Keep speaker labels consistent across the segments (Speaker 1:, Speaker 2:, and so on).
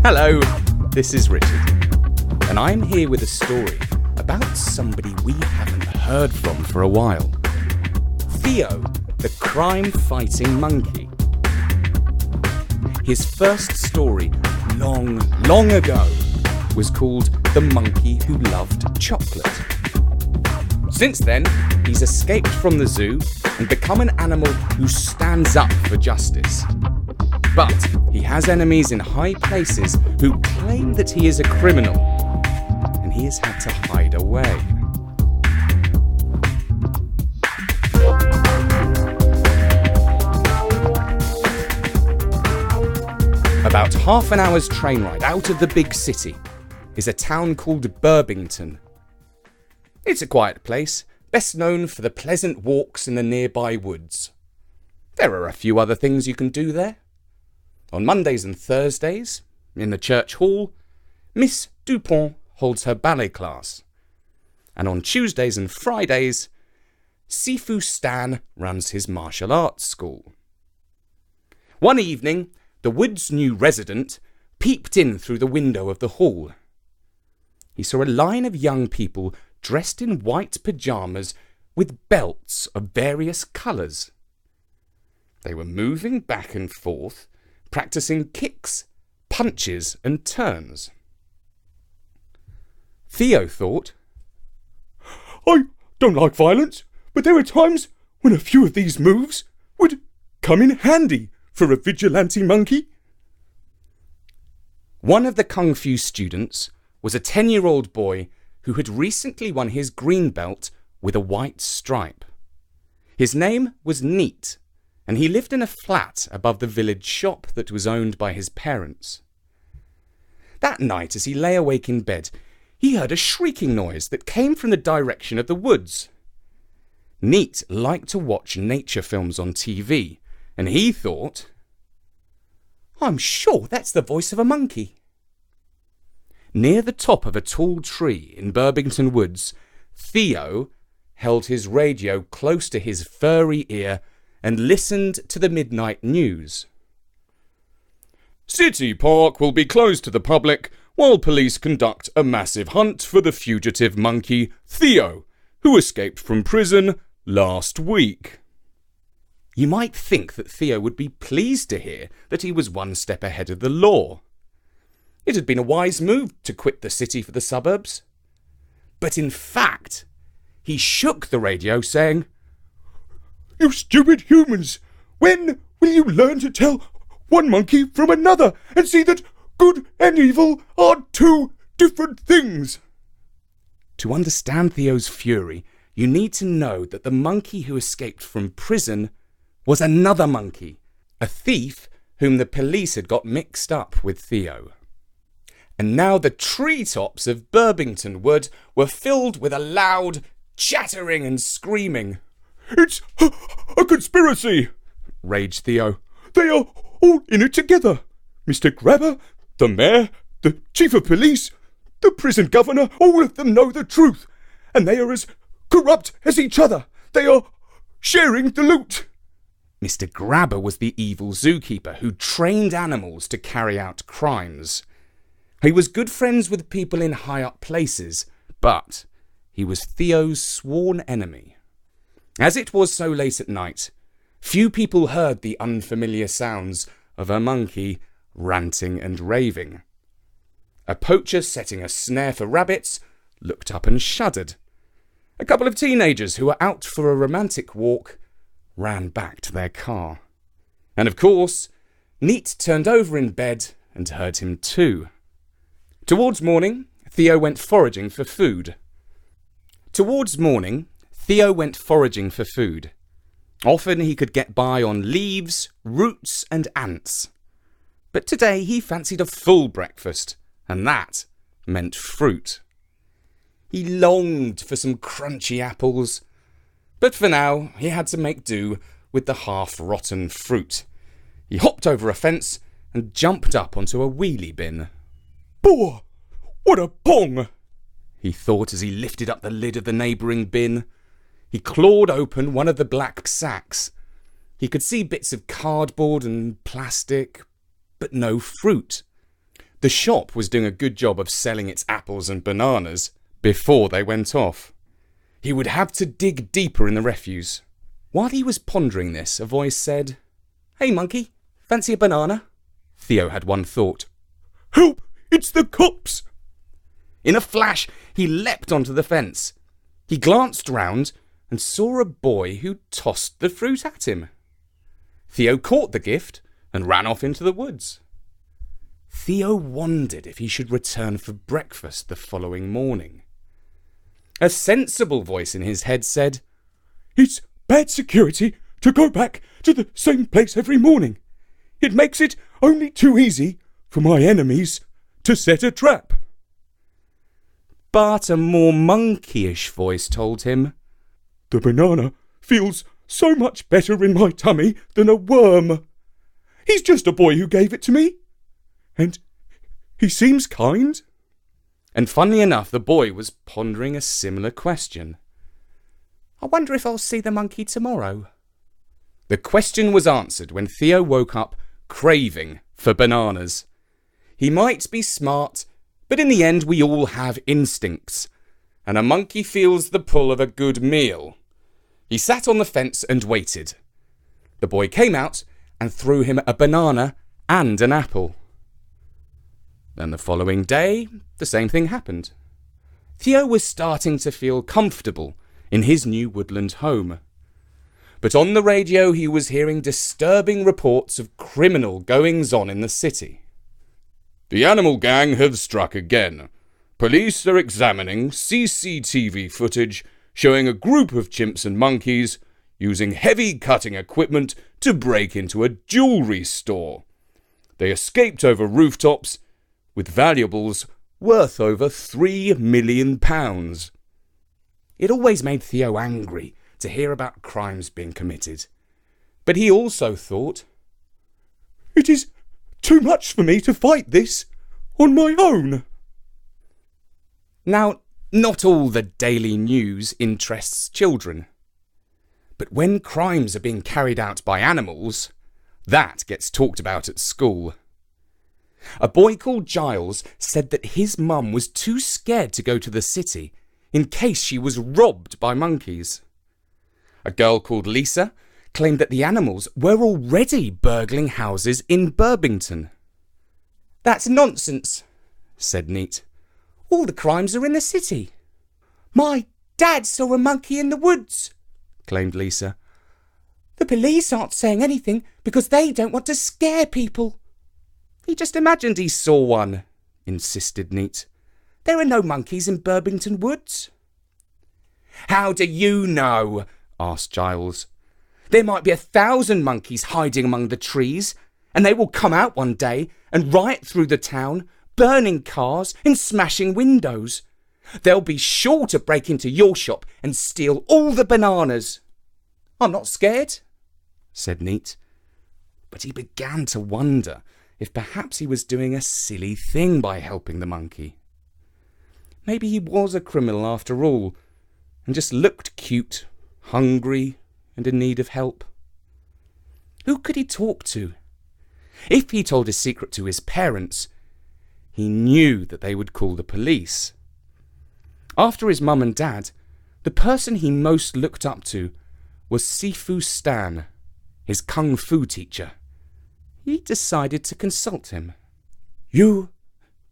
Speaker 1: Hello, this is Richard, and I'm here with a story about somebody we haven't heard from for a while. Theo, the crime-fighting monkey. His first story, long ago, was called The Monkey Who Loved Chocolate. Since then, he's escaped from the zoo and become an animal who stands up for justice. But he has enemies in high places who claim that he is a criminal, and he has had to hide away. About half an hour's train ride out of the big city is a town called Burbington. It's a quiet place, best known for the pleasant walks in the nearby woods. There are a few other things you can do there. On Mondays and Thursdays, in the church hall, Miss Dupont holds her ballet class. And on Tuesdays and Fridays, Sifu Stan runs his martial arts school. One evening, the wood's new resident peeped in through the window of the hall. He saw a line of young people dressed in white pyjamas with belts of various colours. They were moving back and forth, practicing kicks, punches and turns. Theo thought,
Speaker 2: I don't like violence, but there are times when a few of these moves would come in handy for a vigilante monkey.
Speaker 1: One of the Kung Fu students was a 10-year-old boy who had recently won his green belt with a white stripe. His name was Neat, and he lived in a flat above the village shop that was owned by his parents. That night, as he lay awake in bed, he heard a shrieking noise that came from the direction of the woods. Neat liked to watch nature films on TV, and he thought, "I'm sure that's the voice of a monkey." Near the top of a tall tree in Burbington Woods, Theo held his radio close to his furry ear and listened to the midnight news.
Speaker 2: City Park will be closed to the public while police conduct a massive hunt for the fugitive monkey Theo, who escaped from prison last week.
Speaker 1: You might think that Theo would be pleased to hear that he was one step ahead of the law. It had been a wise move to quit the city for the suburbs. But in fact, he shook the radio saying,
Speaker 2: "You stupid humans! When will you learn to tell one monkey from another and see that good and evil are two different things?"
Speaker 1: To understand Theo's fury, you need to know that the monkey who escaped from prison was another monkey, a thief whom the police had got mixed up with Theo. And now the treetops of Burbington Wood were filled with a loud chattering and screaming.
Speaker 2: "It's a conspiracy!"
Speaker 1: raged Theo.
Speaker 2: "They are all in it together. Mr. Grabber, the mayor, the chief of police, the prison governor, all of them know the truth, and they are as corrupt as each other. They are sharing the loot."
Speaker 1: Mr. Grabber was the evil zookeeper who trained animals to carry out crimes. He was good friends with people in high-up places, but he was Theo's sworn enemy. As it was so late at night, few people heard the unfamiliar sounds of a monkey ranting and raving. A poacher setting a snare for rabbits looked up and shuddered. A couple of teenagers who were out for a romantic walk ran back to their car. And of course, Neat turned over in bed and heard him too. Towards morning, Theo went foraging for food. Often he could get by on leaves, roots and ants. But today he fancied a full breakfast, and that meant fruit. He longed for some crunchy apples, but for now he had to make do with the half-rotten fruit. He hopped over a fence and jumped up onto a wheelie bin.
Speaker 2: "Boah! What a pong!"
Speaker 1: he thought as he lifted up the lid of the neighbouring bin. He clawed open one of the black sacks. He could see bits of cardboard and plastic, but no fruit. The shop was doing a good job of selling its apples and bananas before they went off. He would have to dig deeper in the refuse. While he was pondering this, a voice said, "Hey, monkey, fancy a banana?" Theo had one thought.
Speaker 2: Help! It's the cops!
Speaker 1: In a flash, he leapt onto the fence. He glanced round and saw a boy who tossed the fruit at him. Theo caught the gift and ran off into the woods. Theo wondered if he should return for breakfast the following morning. A sensible voice in his head said,
Speaker 2: It's bad security to go back to the same place every morning. It makes it only too easy for my enemies to set a trap.
Speaker 1: But a more monkeyish voice told him,
Speaker 2: The banana feels so much better in my tummy than a worm. He's just a boy who gave it to me. And he seems kind.
Speaker 1: And funnily enough, the boy was pondering a similar question. I wonder if I'll see the monkey tomorrow. The question was answered when Theo woke up craving for bananas. He might be smart, but in the end we all have instincts, and a monkey feels the pull of a good meal. He sat on the fence and waited. The boy came out and threw him a banana and an apple. Then the following day, the same thing happened. Theo was starting to feel comfortable in his new woodland home. But on the radio he was hearing disturbing reports of criminal goings-on in the city. The animal gang have struck again. Police are examining CCTV footage showing a group of chimps and monkeys using heavy cutting equipment to break into a jewellery store. They escaped over rooftops with valuables worth over £3 million. It always made Theo angry to hear about crimes being committed. But he also thought,
Speaker 2: It is too much for me to fight this on my own.
Speaker 1: Now, not all the daily news interests children. But when crimes are being carried out by animals, that gets talked about at school. A boy called Giles said that his mum was too scared to go to the city in case she was robbed by monkeys. A girl called Lisa claimed that the animals were already burgling houses in Burbington. That's nonsense, said Neat. All the crimes are in the city. My dad saw a monkey in the woods, claimed Lisa. The police aren't saying anything because they don't want to scare people. He just imagined he saw one, insisted Neat. There are no monkeys in Burbington Woods. How do you know? Asked Giles. There might be 1,000 monkeys hiding among the trees, and they will come out one day and riot through the town, burning cars and smashing windows. They'll be sure to break into your shop and steal all the bananas. I'm not scared, said Neat. But he began to wonder if perhaps he was doing a silly thing by helping the monkey. Maybe he was a criminal after all, and just looked cute, hungry, and in need of help. Who could he talk to? If he told his secret to his parents, he knew that they would call the police. After his mum and dad, the person he most looked up to was Sifu Stan, his kung fu teacher. He decided to consult him.
Speaker 2: You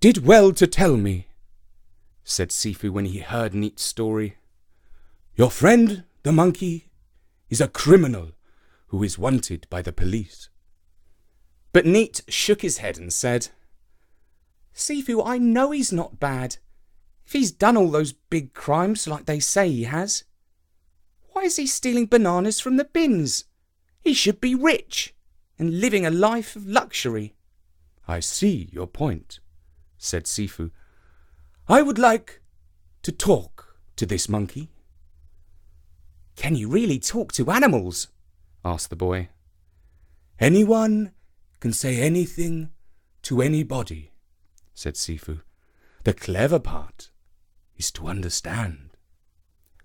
Speaker 2: did well to tell me,
Speaker 1: said Sifu when he heard Neat's story.
Speaker 2: Your friend, the monkey, is a criminal who is wanted by the police.
Speaker 1: But Neat shook his head and said, Sifu, I know he's not bad. If he's done all those big crimes like they say he has, why is he stealing bananas from the bins? He should be rich and living a life of luxury.
Speaker 2: I see your point, said Sifu. I would like to talk to this monkey.
Speaker 1: Can you really talk to animals? Asked the boy.
Speaker 2: Anyone can say anything to anybody, said Sifu. The clever part is to understand.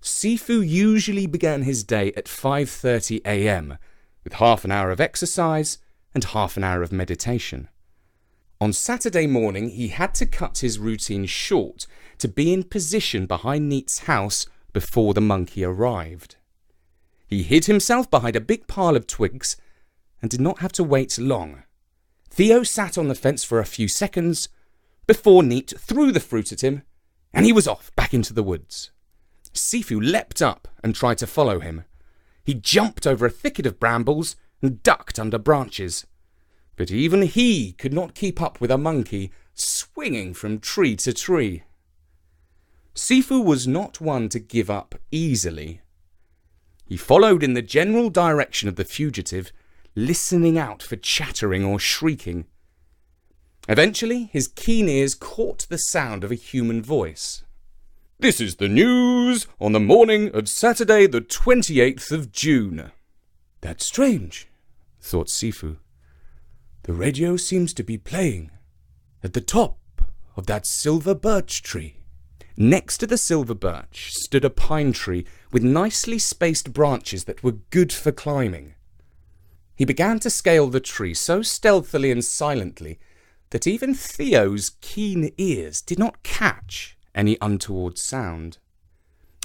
Speaker 1: Sifu usually began his day at 5:30 a.m. with half an hour of exercise and half an hour of meditation. On Saturday morning, he had to cut his routine short to be in position behind Neat's house before the monkey arrived. He hid himself behind a big pile of twigs and did not have to wait long. Theo sat on the fence for a few seconds before Neat threw the fruit at him, and he was off back into the woods. Sifu leapt up and tried to follow him. He jumped over a thicket of brambles and ducked under branches. But even he could not keep up with a monkey swinging from tree to tree. Sifu was not one to give up easily. He followed in the general direction of the fugitive, listening out for chattering or shrieking. Eventually, his keen ears caught the sound of a human voice.
Speaker 2: This is the news on the morning of Saturday the 28th of June.
Speaker 1: That's strange, thought Sifu. The radio seems to be playing at the top of that silver birch tree. Next to the silver birch stood a pine tree with nicely spaced branches that were good for climbing. He began to scale the tree so stealthily and silently that even Theo's keen ears did not catch any untoward sound.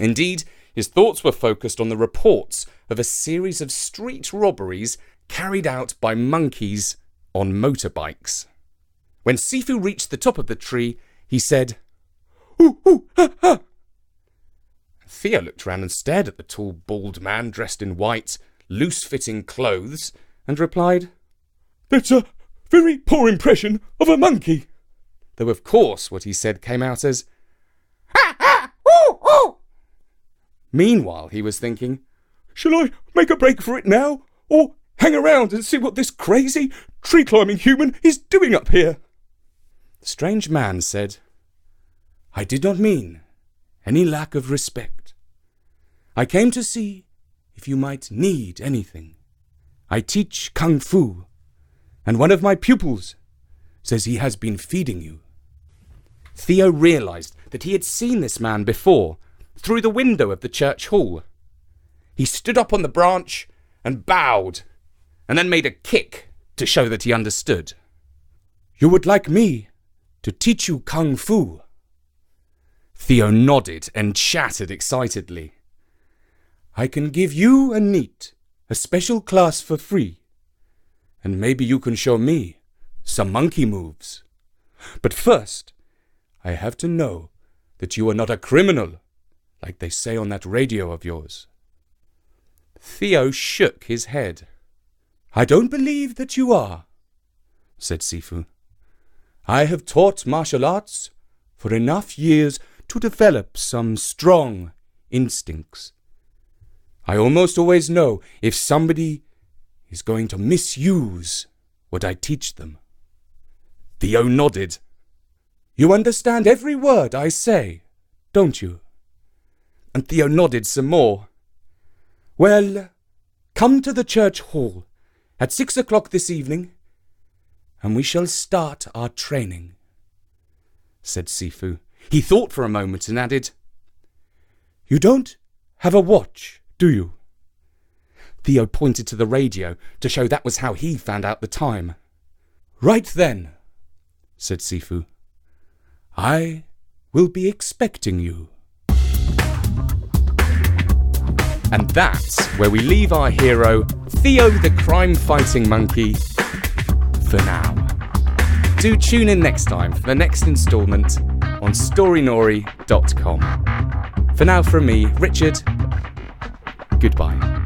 Speaker 1: Indeed, his thoughts were focused on the reports of a series of street robberies carried out by monkeys on motorbikes. When Sifu reached the top of the tree, he said,
Speaker 2: Ooh, ooh, ha, ha.
Speaker 1: Theo looked round and stared at the tall, bald man dressed in white, loose-fitting clothes, and replied,
Speaker 2: That's a very poor impression of a monkey.
Speaker 1: Though of course what he said came out as, Ha ha! Ooh, ooh! Meanwhile he was thinking,
Speaker 2: Shall I make a break for it now, or hang around and see what this crazy tree-climbing human is doing up here?
Speaker 1: The strange man said, I did not mean any lack of respect. I came to see if you might need anything. I teach Kung Fu, and one of my pupils says he has been feeding you. Theo realized that he had seen this man before, through the window of the church hall. He stood up on the branch and bowed, and then made a kick to show that he understood. You would like me to teach you Kung Fu? Theo nodded and chattered excitedly. I can give you and Neat a special class for free, and maybe you can show me some monkey moves. But first, I have to know that you are not a criminal, like they say on that radio of yours. Theo shook his head. I don't believe that you are, said Sifu. I have taught martial arts for enough years to develop some strong instincts. I almost always know if somebody is going to misuse what I teach them. Theo nodded. You understand every word I say, don't you? And Theo nodded some more. Well, come to the church hall at 6 o'clock this evening, and we shall start our training, said Sifu. He thought for a moment and added, You don't have a watch, do you? Theo pointed to the radio to show that was how he found out the time. Right then, said Sifu. I will be expecting you. And that's where we leave our hero, Theo the crime-fighting monkey, for now. Do tune in next time for the next instalment on storynori.com. For now from me, Richard, goodbye.